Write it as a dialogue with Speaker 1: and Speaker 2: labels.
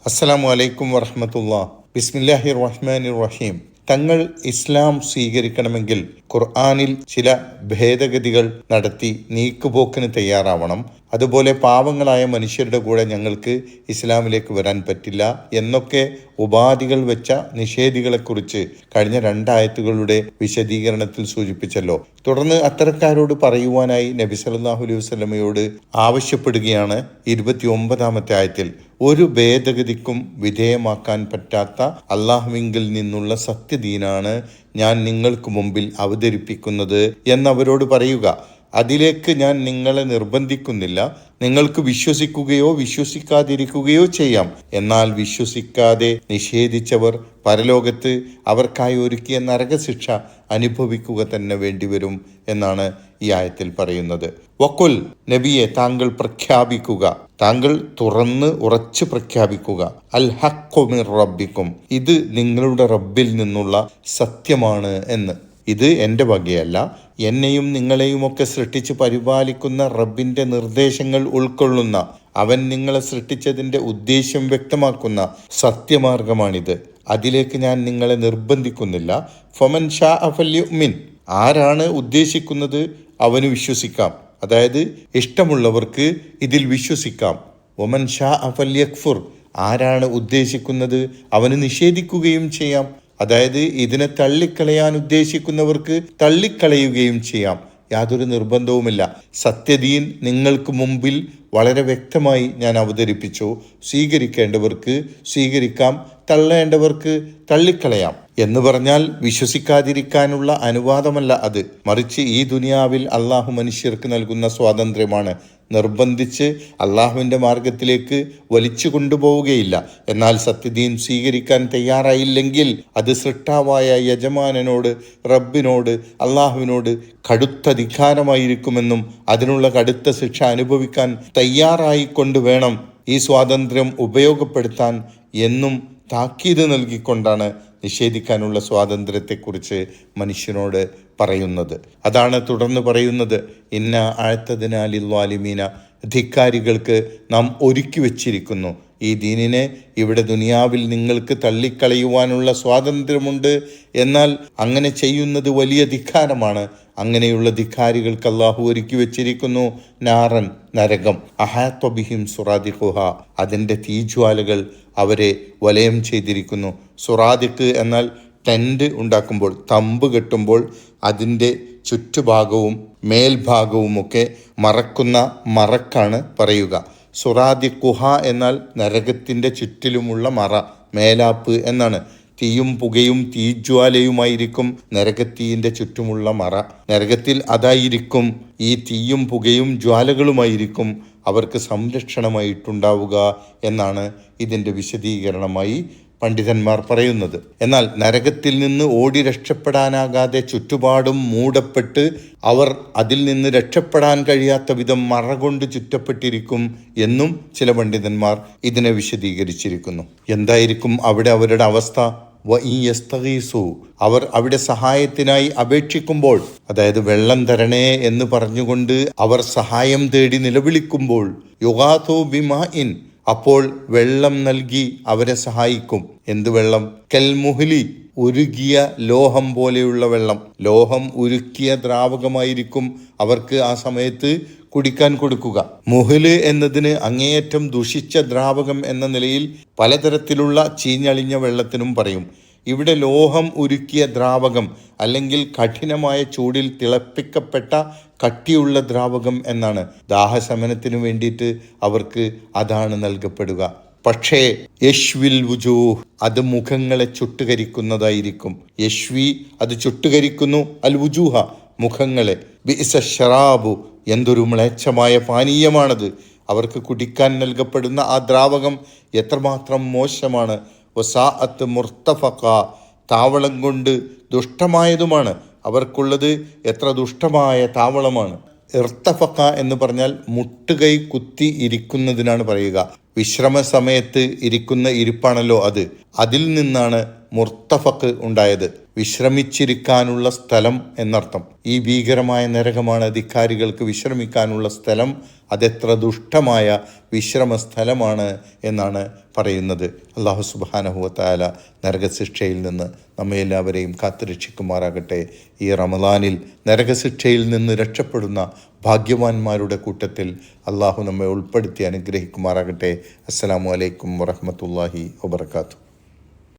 Speaker 1: അസ്സലാമു അലൈക്കും വറഹ്മത്തുള്ളാഹി. ബിസ്മില്ലാഹിർ റഹ്മാനിർ റഹീം. തങ്ങൾ ഇസ്ലാം സ്വീകരിക്കണമെങ്കിൽ ഖുർആനിൽ ചില ഭേദഗതികൾ നടത്തി നീക്കുപോക്കിന് തയ്യാറാവണം. അതുപോലെ പാവങ്ങളായ മനുഷ്യരുടെ കൂടെ ഞങ്ങൾക്ക് ഇസ്ലാമിലേക്ക് വരാൻ പറ്റില്ല എന്നൊക്കെ ഉപാധികൾ വെച്ച നിഷേധികളെക്കുറിച്ച് കഴിഞ്ഞ 2 ആയത്തുകളുടെ വിശദീകരണത്തിൽ സൂചിപ്പിച്ചല്ലോ. തുടർന്ന് അത്തരക്കാരോട് പറയുവാനായി നബി സല്ലല്ലാഹു അലൈഹി വസല്ലമയോട് ആവശ്യപ്പെടുകയാണ് 29-ാമത്തെ ആയത്തിൽ. ഒരു ഭേദഗതിക്കും വിധേയമാക്കാൻ പറ്റാത്ത അള്ളാഹുവിങ്കിൽ നിന്നുള്ള സത്യദീനാണ് ഞാൻ നിങ്ങൾക്ക് മുമ്പിൽ അവതരിപ്പിക്കുന്നത് എന്നവരോട് പറയുക. അതിലേക്ക് ഞാൻ നിങ്ങളെ നിർബന്ധിക്കുന്നില്ല. നിങ്ങൾക്ക് വിശ്വസിക്കുകയോ വിശ്വസിക്കാതിരിക്കുകയോ ചെയ്യാം. എന്നാൽ വിശ്വസിക്കാതെ നിഷേധിച്ചവർ പരലോകത്ത് അവർക്കായി ഒരുക്കിയ നരകശിക്ഷ അനുഭവിക്കുക തന്നെ വേണ്ടിവരും എന്നാണ് ഈ ആയത്തിൽ പറയുന്നത്. വഖുൽ, നബിയെ താങ്കൾ പ്രഖ്യാപിക്കുക, താങ്കൾ തുറന്ന് ഉറച്ചു പ്രഖ്യാപിക്കുക, അൽ ഹഖ്ഖു മിർ റബ്ബിക്കും, ഇത് നിങ്ങളുടെ റബ്ബിൽ നിന്നുള്ള സത്യമാണ് എന്ന്. ഇത് എൻ്റെ വകയല്ല, എന്നെയും നിങ്ങളെയുമൊക്കെ സൃഷ്ടിച്ച് പരിപാലിക്കുന്ന റബ്ബിൻ്റെ നിർദ്ദേശങ്ങൾ ഉൾക്കൊള്ളുന്ന, അവൻ നിങ്ങളെ സൃഷ്ടിച്ചതിൻ്റെ ഉദ്ദേശ്യം വ്യക്തമാക്കുന്ന സത്യമാർഗമാണിത്. അതിലേക്ക് ഞാൻ നിങ്ങളെ നിർബന്ധിക്കുന്നില്ല. ഫമൻ ഷാഅ ഫല്യുമിൻ, ആരാണ് ഉദ്ദേശിക്കുന്നത് അവന് വിശ്വസിക്കാം. അതായത് ഇഷ്ടമുള്ളവർക്ക് ഇതിൽ വിശ്വസിക്കാം. വമൻ ഷാഅ ഫല്യക്ഫുർ, ആരാണ് ഉദ്ദേശിക്കുന്നത് അവന് നിഷേധിക്കുകയും ചെയ്യാം. അതായത് ഇതിനെ തള്ളിക്കളയാൻ ഉദ്ദേശിക്കുന്നവർക്ക് തള്ളിക്കളയുകയും ചെയ്യാം. യാതൊരു നിർബന്ധവുമില്ല. സത്യദീൻ നിങ്ങൾക്ക് മുമ്പിൽ വളരെ വ്യക്തമായി ഞാൻ അവതരിപ്പിച്ചു. സ്വീകരിക്കേണ്ടവർക്ക് സ്വീകരിക്കാം, തള്ളേണ്ടവർക്ക് തള്ളിക്കളയാം. എന്ന് പറഞ്ഞാൽ വിശ്വസിക്കാതിരിക്കാനുള്ള അനുവാദമല്ല അത്, മറിച്ച് ഈ ദുനിയാവിൽ അള്ളാഹു മനുഷ്യർക്ക് നൽകുന്ന സ്വാതന്ത്ര്യമാണ്. നിർബന്ധിച്ച് അള്ളാഹുവിൻ്റെ മാർഗത്തിലേക്ക് വലിച്ചു കൊണ്ടുപോവുകയില്ല. എന്നാൽ സത്യദീൻ സ്വീകരിക്കാൻ തയ്യാറായില്ലെങ്കിൽ അത് സൃഷ്ടാവായ യജമാനനോട്, റബ്ബിനോട്, അള്ളാഹുവിനോട് കടുത്ത ധിക്കാരമായിരിക്കുമെന്നും അതിനുള്ള കടുത്ത ശിക്ഷ അനുഭവിക്കാൻ തയ്യാറായിക്കൊണ്ട് വേണം ഈ സ്വാതന്ത്ര്യം ഉപയോഗപ്പെടുത്താൻ എന്നും താക്കീത് നൽകിക്കൊണ്ടാണ് നിഷേധിക്കാനുള്ള സ്വാതന്ത്ര്യത്തെക്കുറിച്ച് മനുഷ്യനോട് പറയുന്നത്. അതാണ് തുടർന്ന് പറയുന്നത്, ഇന്ന അഅ്തദ്നാ ലിൽവാലിമീന, ധിക്കാരികൾക്ക് നാം ഒരുക്കി വച്ചിരിക്കുന്നു ഈ ദീനിനെ. ഇവിടെ ദുനിയാവിൽ നിങ്ങൾക്ക് തള്ളിക്കളയുവാനുള്ള സ്വാതന്ത്ര്യമുണ്ട്, എന്നാൽ അങ്ങനെ ചെയ്യുന്നത് വലിയ ധിക്കാരമാണ്. അങ്ങനെയുള്ള ധിക്കാരികൾക്ക് അല്ലാഹു ഒരുക്കി വെച്ചിരിക്കുന്നു നാറൻ, നരകം. അഹാത്ത ബിഹിം സുറാദിഖുഹ, അതിൻ്റെ തീജ്വാലകൾ അവരെ വലയം ചെയ്തിരിക്കുന്നു. സുറാദിഖ് എന്നാൽ ടെൻറ്റ് ഉണ്ടാക്കുമ്പോൾ, തമ്പ് കെട്ടുമ്പോൾ അതിൻ്റെ ചുറ്റുഭാഗവും മേൽഭാഗവുമൊക്കെ മറക്കുന്ന മറക്കാണ് പറയുക. സുറാദിഖുഹ എന്നാൽ നരകത്തിൻ്റെ ചുറ്റിലുമുള്ള മറ, മേലാപ്പ് എന്നാണ്. തീയും പുകയും തീജ്വാലയുമായിരിക്കും നരകത്തീയിൻ്റെ ചുറ്റുമുള്ള മറ. നരകത്തിൽ അതായിരിക്കും, ഈ തീയും പുകയും ജ്വാലകളുമായിരിക്കും അവർക്ക് സംരക്ഷണമായിട്ടുണ്ടാവുക എന്നാണ് ഇതിൻ്റെ വിശദീകരണമായി പണ്ഡിതന്മാർ പറയുന്നത്. എന്നാൽ നരകത്തിൽ നിന്ന് ഓടി രക്ഷപ്പെടാനാകാതെ ചുറ്റുപാടും മൂടപ്പെട്ട് അവർ അതിൽ നിന്ന് രക്ഷപ്പെടാൻ കഴിയാത്ത വിധം മറ കൊണ്ട് ചുറ്റപ്പെട്ടിരിക്കും എന്നും ചില പണ്ഡിതന്മാർ ഇതിനെ വിശദീകരിച്ചിരിക്കുന്നു. എന്തായിരിക്കും അവിടെ അവരുടെ അവസ്ഥ? അവർ അവിടെ സഹായത്തിനായി അപേക്ഷിക്കുമ്പോൾ, അതായത് വെള്ളം തരണേ എന്ന് പറഞ്ഞുകൊണ്ട് അവർ സഹായം തേടി നിലവിളിക്കുമ്പോൾ, യുഗാഥോ ബിമാഇൻ, അപ്പോൾ വെള്ളം നൽകി അവരെ സഹായിക്കും. എന്ത് വെള്ളം? കൽമുഹ്ലി, ഉരുകിയ ലോഹം പോലെയുള്ള വെള്ളം. ലോഹം ഉരുക്കിയ ദ്രാവകമായിരിക്കും അവർക്ക് ആ സമയത്ത് കുടിക്കാൻ കൊടുക്കുക. മുഹ്ല് എന്നതിന് അങ്ങേയറ്റം ദുഷിച്ച ദ്രാവകം എന്ന നിലയിൽ പലതരത്തിലുള്ള ചീഞ്ഞളിഞ്ഞ വെള്ളത്തിനും പറയും. ഇവിടെ ലോഹം ഉരുക്കിയ ദ്രാവകം അല്ലെങ്കിൽ കഠിനമായ ചൂടിൽ തിളപ്പിക്കപ്പെട്ട കട്ടിയുള്ള ദ്രാവകം എന്നാണ്. ദാഹശമനത്തിനു വേണ്ടിയിട്ട് അവർക്ക് അതാണ് നൽകപ്പെടുക. പക്ഷേ യശ്വിൽ വുജൂഹ്, അത് മുഖങ്ങളെ ചുട്ടുകരിക്കുന്നതായിരിക്കും. യശ്വി, അത് ചുട്ടുകരിക്കുന്നു, അൽ വുജൂഹ, മുഖങ്ങളെ. ബിഇസ ശറാബു, എന്തൊരു മ്ലേച്ഛമായ പാനീയമാണത്. അവർക്ക് കുടിക്കാൻ നൽകപ്പെടുന്ന ആ ദ്രാവകം എത്രമാത്രം മോശമാണ്. വസാഅത്ത് മുർത്തഫഖ, താവളം കൊണ്ട് ദുഷ്ടമായതുമാണ്. അവർക്കുള്ളത് എത്ര ദുഷ്ടമായ താവളമാണ്. ഇർത്തഫഖ എന്ന് പറഞ്ഞാൽ മുട്ടുകൈ കുത്തി ഇരിക്കുന്നതിനാണ് പറയുക. വിശ്രമ സമയത്ത് ഇരിക്കുന്ന ഇരിപ്പാണല്ലോ അത്. അതിൽ നിന്നാണ് മുർത്തഫഖ് ഉണ്ടായത്. വിശ്രമിച്ചിരിക്കാനുള്ള സ്ഥലം എന്നർത്ഥം. ഈ ഭീകരമായ നരകമാണ് ധിക്കാരികൾക്ക് വിശ്രമിക്കാനുള്ള സ്ഥലം. അതെത്ര ദുഷ്ടമായ വിശ്രമ സ്ഥലമാണ് എന്നാണ് പറയുന്നത്. അല്ലാഹു സുബ്ഹാനഹു വ തആല നരകശിക്ഷയിൽ നിന്ന് നമ്മെ എല്ലാവരെയും കാത്തുരക്ഷിക്കുമാറാകട്ടെ. ഈ റമദാനിൽ നരകശിക്ഷയിൽ നിന്ന് രക്ഷപ്പെടുന്ന ഭാഗ്യവാന്മാരുടെ കൂട്ടത്തിൽ അള്ളാഹു നമ്മെ ഉൾപ്പെടുത്തി അനുഗ്രഹിക്കുമാറാകട്ടെ. അസ്സലാമു അലൈക്കും വറഹ്മത്തുള്ളാഹി വബറകാതുഹു.